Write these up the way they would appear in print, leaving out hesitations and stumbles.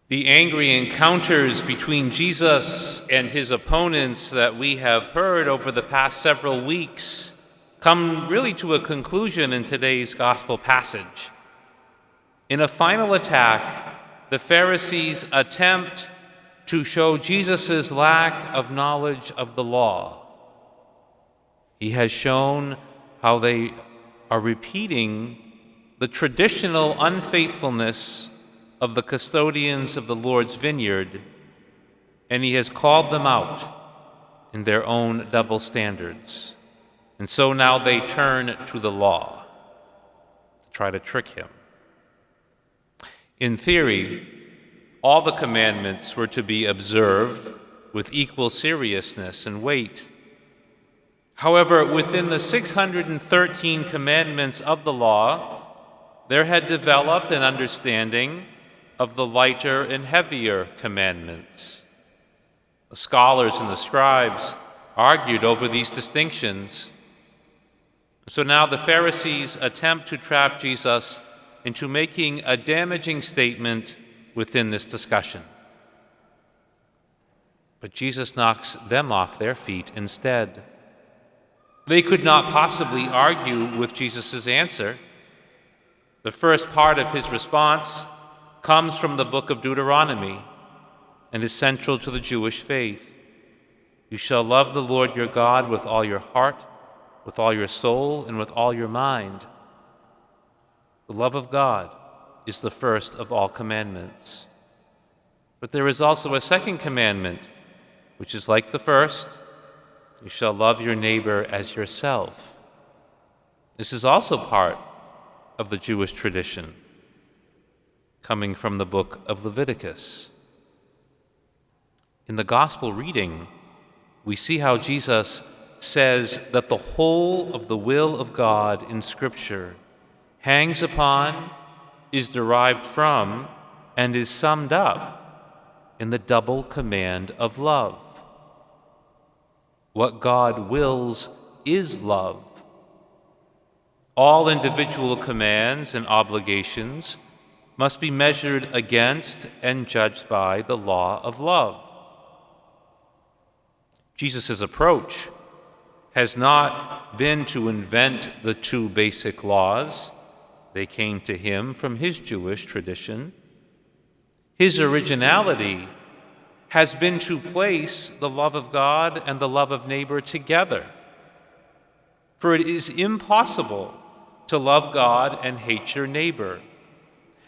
The angry encounters between Jesus and his opponents that we have heard over the past several weeks come really to a conclusion in today's gospel passage. In a final attack, the Pharisees attempt to show Jesus' lack of knowledge of the law. He has shown how they are repeating the traditional unfaithfulness of the custodians of the Lord's vineyard, and he has called them out in their own double standards. And so now they turn to the law to try to trick him. In theory, all the commandments were to be observed with equal seriousness and weight. However, within the 613 commandments of the law, there had developed an understanding of the lighter and heavier commandments. The scholars and the scribes argued over these distinctions. So now the Pharisees attempt to trap Jesus into making a damaging statement within this discussion. But Jesus knocks them off their feet instead. They could not possibly argue with Jesus' answer. The first part of his response comes from the book of Deuteronomy and is central to the Jewish faith. You shall love the Lord your God with all your heart, with all your soul, and with all your mind. The love of God is the first of all commandments. But there is also a second commandment, which is like the first. You shall love your neighbor as yourself. This is also part of the Jewish tradition, coming from the book of Leviticus. In the gospel reading, we see how Jesus says that the whole of the will of God in Scripture hangs upon, is derived from, and is summed up in the double command of love. What God wills is love. All individual commands and obligations must be measured against and judged by the law of love. Jesus' approach has not been to invent the two basic laws. They came to him from his Jewish tradition. His originality has been to place the love of God and the love of neighbor together. For it is impossible to love God and hate your neighbor,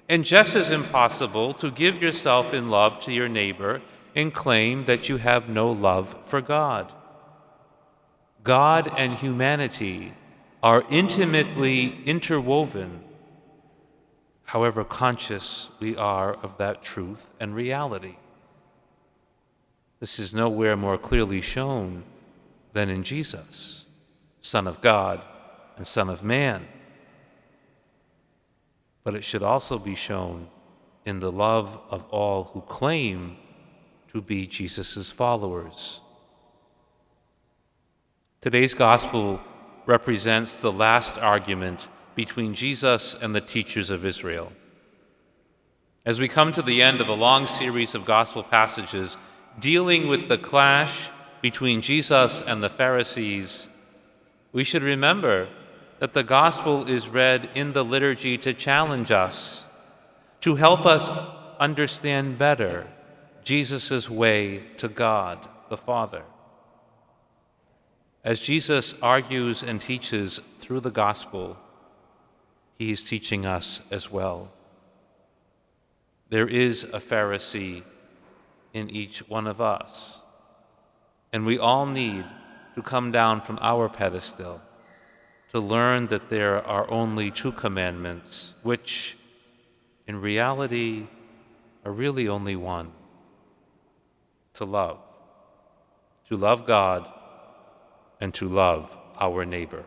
and just as impossible to give yourself in love to your neighbor and claim that you have no love for God. God and humanity are intimately interwoven, however conscious we are of that truth and reality. This is nowhere more clearly shown than in Jesus, Son of God and Son of Man. But it should also be shown in the love of all who claim to be Jesus' followers. Today's gospel represents the last argument between Jesus and the teachers of Israel. As we come to the end of a long series of gospel passages dealing with the clash between Jesus and the Pharisees, we should remember that the gospel is read in the liturgy to challenge us, to help us understand better Jesus' way to God the Father. As Jesus argues and teaches through the gospel, he is teaching us as well. There is a Pharisee in each one of us, and we all need to come down from our pedestal to learn that there are only two commandments, which in reality are really only one: to love God and to love our neighbor.